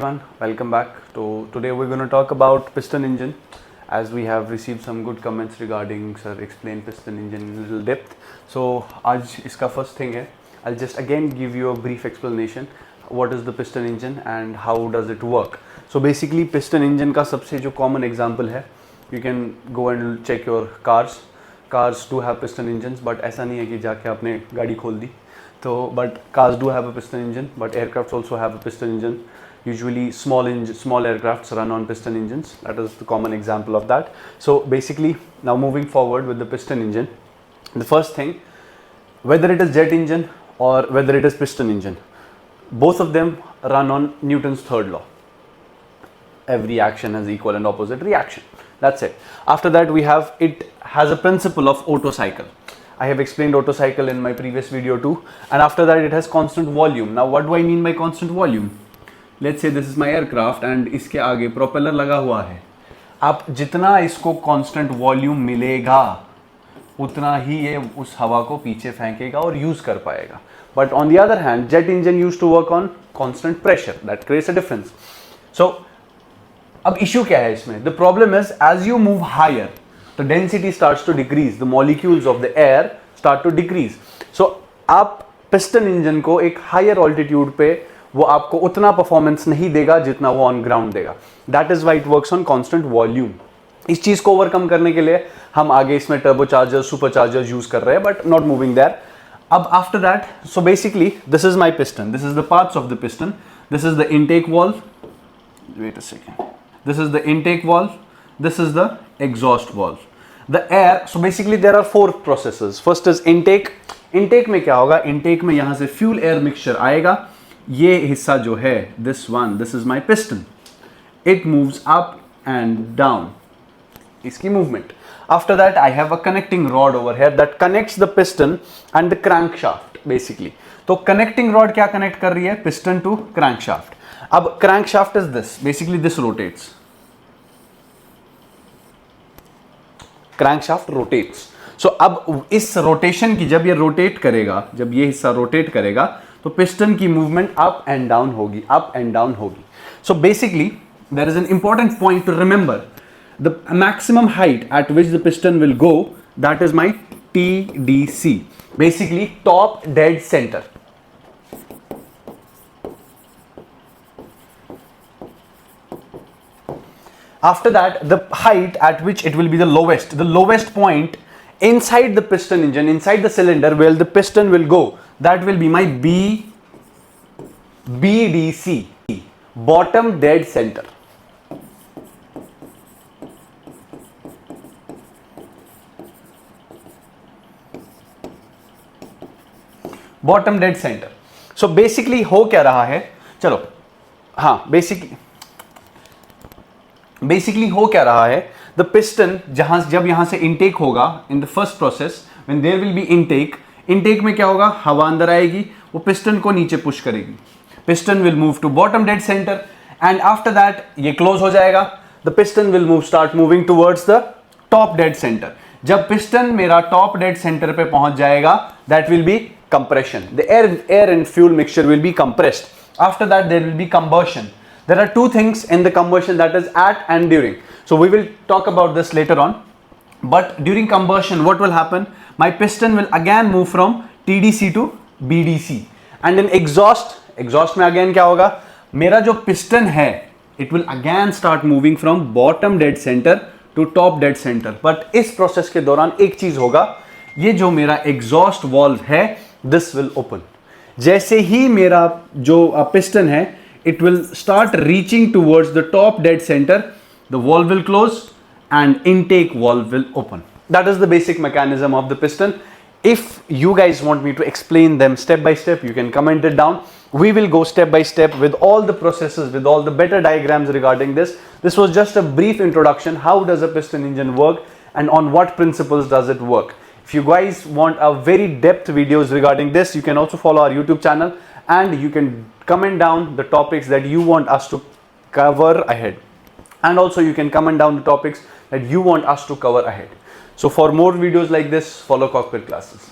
Everyone, welcome back. Today we're going to talk about piston engine, as we have received some good comments regarding sir explain piston engine in little depth. So आज इसका first thing है, I'll just again give you a brief explanation what is the piston engine and how does it work. So basically piston engine का सबसे जो common example है, you can go and check your cars do have piston engines, but ऐसा नहीं है कि जाके आपने गाड़ी खोल दी तो, but cars do have a piston engine, but aircrafts also have a piston engine. Usually small aircrafts run on piston engines. That is the common example of that. So basically now moving forward with the piston engine, the first thing, whether it is jet engine or whether it is piston engine, both of them run on Newton's third law. Every action has equal and opposite reaction. That's it. After that it has a principle of Otto cycle. I have explained Otto cycle in my previous video too. And after that it has constant volume. Now what do I mean by constant volume? Let's say this is my aircraft and इसके आगे propeller लगा हुआ है. आप जितना इसको constant volume मिलेगा उतना ही ये उस हवा को पीछे फेंकेगा और यूज कर पाएगा. But on the other hand jet engine use to work on constant pressure. That creates a difference. So अब इश्यू क्या है इसमें? The problem is as you move higher the density starts to decrease, the molecules of the air start to decrease. So आप piston engine को एक higher altitude पे वो आपको उतना परफॉर्मेंस नहीं देगा जितना वो ऑन ग्राउंड देगा. That is why it works on constant volume. इस चीज को ओवरकम करने के लिए हम आगे इसमें टर्बोचार्जर सुपरचार्जर यूज कर रहे हैं, बट नॉट मूविंग देयर. अब after that, so basically this is my piston, this is the parts of the piston, this is the intake valve, wait a second, this is the intake valve, this is the exhaust valve. The air, so basically there are 4 processes. First is intake. Intake में क्या होगा? Intake में यहां से fuel air mixture आएगा. ये हिस्सा जो है, this is my piston, it moves up and down, इसकी movement. After that I have a connecting rod over here that connects the piston and the crankshaft basically. तो कनेक्टिंग रॉड क्या connect कर रही है? Piston to crankshaft. अब crankshaft is this, basically this rotates, crankshaft rotates. So अब इस rotation की जब ये रोटेट करेगा, जब ये हिस्सा रोटेट करेगा तो पिस्टन की मूवमेंट अप एंड डाउन होगी, अप एंड डाउन होगी. So basically there is an important point to remember. The maximum height at which the piston will go, that is my TDC, basically top dead centre. After that, the height at which it will be the lowest point inside the piston engine, inside the cylinder where the piston will go, that will be my BDC, bottom dead center. Bottom dead center. So basically हो क्या रहा है? चलो, हाँ, basically हो क्या रहा है? द पिस्टन जब यहां से इनटेक होगा in the first process, when there will be intake में क्या होगा? हवा अंदर आएगी, वो पिस्टन को नीचे पुश करेगी. Piston will move to bottom dead centre and after that ये क्लोज हो जाएगा. The piston will start moving towards the top dead centre. जब पिस्टन मेरा टॉप डेड सेंटर पे पहुंच जाएगा, that will be compression. The air and fuel mixture will be compressed. After that there will be combustion. There are 2 things in the combustion, that is at and during. So we will talk about this later on. But during combustion, what will happen? My piston will again move from TDC to BDC. And in exhaust में again क्या होगा? मेरा जो piston है, it will again start moving from bottom dead center to top dead center. But इस process के दौरान एक चीज होगा, ये जो मेरा exhaust valve है, this will open. जैसे ही मेरा जो piston है, it will start reaching towards the top dead center, the valve will close and intake valve will open. That is the basic mechanism of the piston. If you guys want me to explain them step by step, you can comment it down. We will go step by step with all the processes, with all the better diagrams regarding this. This was just a brief introduction. How does a piston engine work and on what principles does it work? If you guys want a very depth videos regarding this, you can also follow our YouTube channel and you can comment down the topics that you want us to cover ahead. And also you can comment down the topics that you want us to cover ahead. So for more videos like this, follow Cockpit Classes.